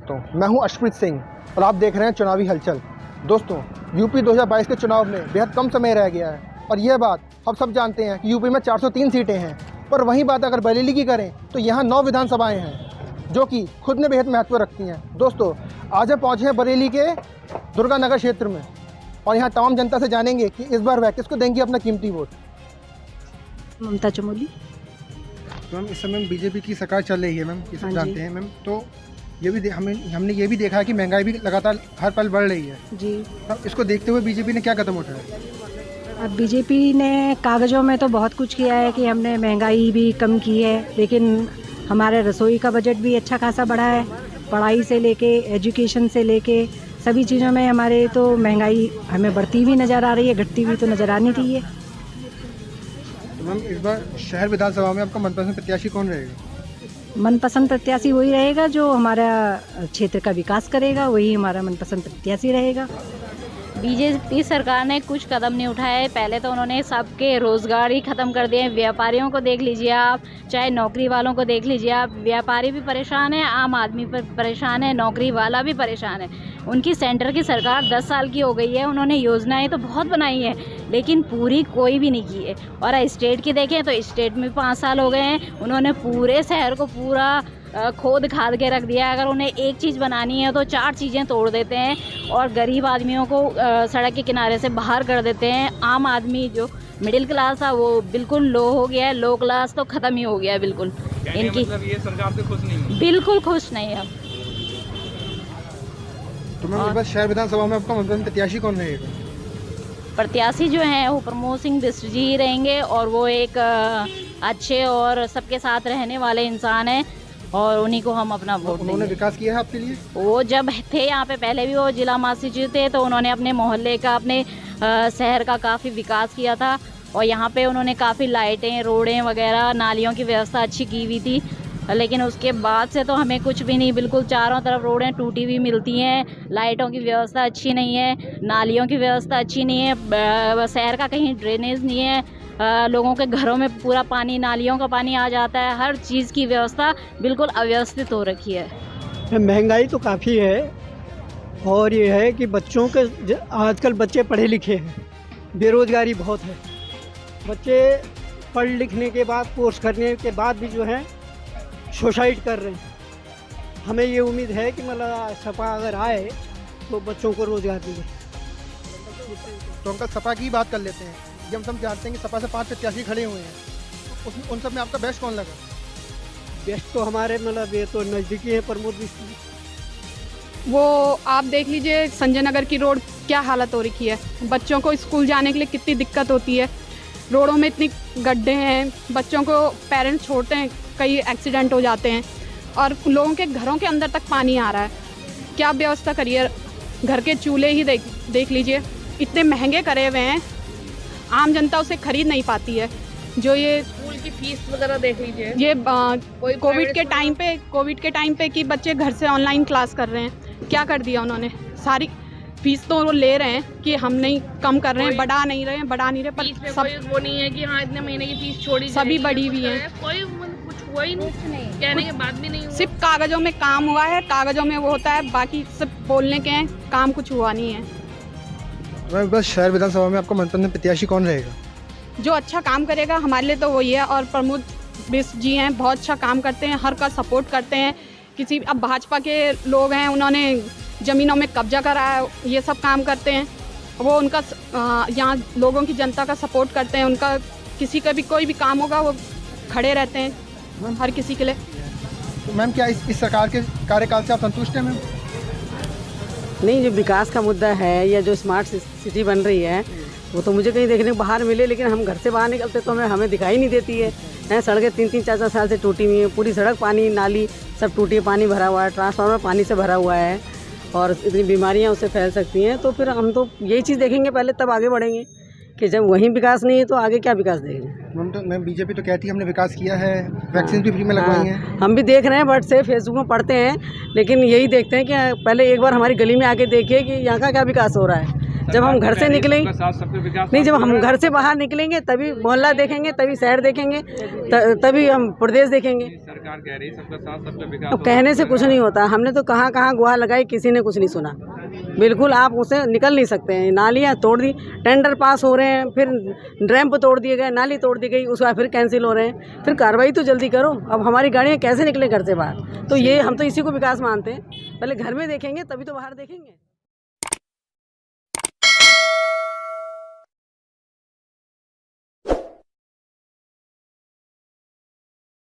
दोस्तों, मैं हूं अशप्रीत सिंह और आप देख रहे हैं चुनावी हलचल। दोस्तों, यूपी 2022 के चुनाव में बेहद कम समय रह गया है और यह बात हम सब जानते हैं कि यूपी में 403 सीटें हैं। पर वहीं बात अगर बरेली की करें तो यहाँ 9 विधानसभाएं हैं जो कि खुद में बेहद महत्व रखती हैं। दोस्तों, आज हम पहुँचे हैं बरेली के दुर्गा नगर क्षेत्र में और यहाँ तमाम जनता से जानेंगे कि इस बार वह किसको देंगे अपना कीमती वोट। ममता चमोली। तो मैम, इस समय बीजेपी की सरकार चल रही है मैम, ये सब जानते हैं मैम। तो ये भी हमने ये भी देखा है कि महंगाई भी लगातार हर पल बढ़ रही है जी। अब इसको देखते हुए बीजेपी ने क्या कदम उठाया? अब बीजेपी ने कागज़ों में तो बहुत कुछ किया है कि हमने महंगाई भी कम की है, लेकिन हमारे रसोई का बजट भी अच्छा खासा बढ़ा है। पढ़ाई से लेके एजुकेशन से लेके सभी चीज़ों में हमारे तो महंगाई हमें बढ़ती भी नज़र आ रही है, घटती भी तो नज़र आनी रही है। तो मैम, इस बार शहर विधानसभा में आपका मनपसंद प्रत्याशी कौन रहेगा? मनपसंद प्रत्याशी वही रहेगा जो हमारा क्षेत्र का विकास करेगा, वही हमारा मनपसंद प्रत्याशी रहेगा। बीजेपी सरकार ने कुछ कदम नहीं उठाए है। पहले तो उन्होंने सबके रोज़गार ही ख़त्म कर दिए हैं। व्यापारियों को देख लीजिए आप, चाहे नौकरी वालों को देख लीजिए आप, व्यापारी भी परेशान है, आम आदमी पर परेशान है, नौकरी वाला भी परेशान है। उनकी सेंटर की सरकार 10 साल की हो गई है, उन्होंने योजनाएं तो बहुत बनाई हैं लेकिन पूरी कोई भी नहीं की है। और स्टेट की देखें तो स्टेट में 5 साल हो गए हैं, उन्होंने पूरे शहर को पूरा खोद खाद के रख दिया है। अगर उन्हें एक चीज़ बनानी है तो 4 चीज़ें तोड़ देते हैं और गरीब आदमियों को सड़क के किनारे से बाहर कर देते हैं। आम आदमी जो मिडिल क्लास था वो बिल्कुल लो हो गया है, लो क्लास तो ख़त्म ही हो गया है बिल्कुल। इनकी मतलब ये सरकार से खुश नहीं है? बिल्कुल खुश नहीं है। तो मैम, इस बार शहर विधानसभा में आपका मनपसंद प्रत्याशी कौन रहेगा? प्रत्याशी जो हैं वो प्रमोद सिंह बिष्ट जी ही रहेंगे और वो एक अच्छे और सबके साथ रहने वाले इंसान हैं और उन्हीं को हम अपना वोट देंगे। उन्होंने विकास किया है आपके लिए? वो जब थे यहाँ पे, पहले भी वो जिला महासचिव थे, तो उन्होंने अपने मोहल्ले का, अपने शहर का काफ़ी विकास किया था और यहाँ पे उन्होंने काफ़ी लाइटें, रोडें वगैरह, नालियों की व्यवस्था अच्छी की हुई थी। लेकिन उसके बाद से तो हमें कुछ भी नहीं, बिल्कुल चारों तरफ रोडें टूटी हुई मिलती हैं, लाइटों की व्यवस्था अच्छी नहीं है, नालियों की व्यवस्था अच्छी नहीं है, शहर का कहीं ड्रेनेज नहीं है, लोगों के घरों में पूरा पानी, नालियों का पानी आ जाता है। हर चीज़ की व्यवस्था बिल्कुल अव्यवस्थित हो रखी है। महंगाई तो काफ़ी है और ये है कि बच्चों के आजकल बच्चे पढ़े लिखे हैं, बेरोज़गारी बहुत है। बच्चे पढ़ लिखने के बाद, कोर्स करने के बाद भी जो है सुसाइड कर रहे हैं। हमें ये उम्मीद है कि मतलब सपा अगर आए तो बच्चों को रोज़गार मिले। तो अंकल, सपा की बात कर लेते हैं। ये हम सब जानते हैं कि सपा से 5 प्रत्याशी खड़े हुए हैं, उन सब में आपका बेस्ट कौन लगा? बेस्ट तो हमारे मतलब ये तो नज़दीकी है प्रमोद बिष्ट जी। वो आप देख लीजिए संजय नगर की रोड क्या हालत हो रखी है। बच्चों को स्कूल जाने के लिए कितनी दिक्कत होती है, रोडों में इतनी गड्ढे हैं, बच्चों को पेरेंट्स छोड़ते हैं, कई एक्सीडेंट हो जाते हैं और लोगों के घरों के अंदर तक पानी आ रहा है। क्या व्यवस्था करिए, घर के चूल्हे ही देख लीजिए, इतने महंगे करे हुए हैं, आम जनता उसे खरीद नहीं पाती है। जो ये स्कूल की फीस वगैरह देख लीजिए, ये कोविड के टाइम पे कि बच्चे घर से ऑनलाइन क्लास कर रहे हैं, क्या कर दिया उन्होंने, सारी फीस तो वो ले रहे हैं कि हम नहीं कम कर रहे हैं, बढ़ा नहीं रहे, पर सब वो नहीं है कि हाँ इतने महीने की फीस छोड़ी, सभी बढ़ी हुई है। कोई कुछ हुआ ही नहीं, कहने के बाद भी नहीं हुआ। सिर्फ कागजों में काम हुआ है, कागजों में वो होता है, बाकी सब बोलने के हैं, काम कुछ हुआ नहीं है। मैम, बस शहर विधानसभा में आपका मनपसंद प्रत्याशी कौन रहेगा? जो अच्छा काम करेगा हमारे लिए तो वही है। और प्रमोद बिष्ट जी हैं, बहुत अच्छा काम करते हैं, हर का सपोर्ट करते हैं। किसी अब भाजपा के लोग हैं, उन्होंने ज़मीनों में कब्जा करा है, ये सब काम करते हैं। वो उनका यहाँ लोगों की जनता का सपोर्ट करते हैं, उनका किसी का भी कोई भी काम होगा वो खड़े रहते हैं हर किसी के लिए। तो मैम, क्या इस सरकार के कार्यकाल से आप संतुष्ट हैं मैम? नहीं, जो विकास का मुद्दा है या जो स्मार्ट सिटी बन रही है वो तो मुझे कहीं देखने को बाहर मिले, लेकिन हम घर से बाहर निकलते तो हमें दिखाई नहीं देती है। सड़कें 3-3, 4-4 साल से टूटी हुई हैं, पूरी सड़क पानी, नाली सब टूटी है, पानी भरा हुआ है, ट्रांसफार्मर पानी से भरा हुआ है और इतनी बीमारियां उससे फैल सकती हैं। तो फिर हम तो यही चीज़ देखेंगे पहले, तब आगे बढ़ेंगे कि जब वहीं विकास नहीं है तो आगे क्या विकास देखेंगे। मैम, बीजेपी तो कहती है हमने विकास किया है, वैक्सीन भी फ्री में लगवाई हैं। हम भी देख रहे हैं, बट से फेसबुक में पढ़ते हैं, लेकिन यही देखते हैं कि पहले एक बार हमारी गली में आके देखिए कि यहाँ का क्या विकास हो रहा है। जब हम घर से निकलेंगे नहीं, जब हम घर से बाहर निकलेंगे तभी मोहल्ला देखेंगे, तभी शहर देखेंगे, तभी हम प्रदेश देखेंगे। सरकार कह रही है सबका साथ सबका विकास। अब कहने से कुछ नहीं होता। हमने तो कहाँ कहाँ गुहार लगाई, किसी ने कुछ नहीं सुना। बिल्कुल आप उसे निकल नहीं सकते हैं। नालियाँ तोड़ दी, टेंडर पास हो रहे हैं, फिर रैंप तोड़ दिए गए, नाली तोड़ दी गई, उसके बाद फिर कैंसिल हो रहे हैं। फिर कार्रवाई तो जल्दी करो। अब हमारी गाड़ियाँ कैसे निकले घर से बाहर? तो ये हम तो इसी को विकास मानते हैं। पहले घर में देखेंगे तभी तो बाहर देखेंगे।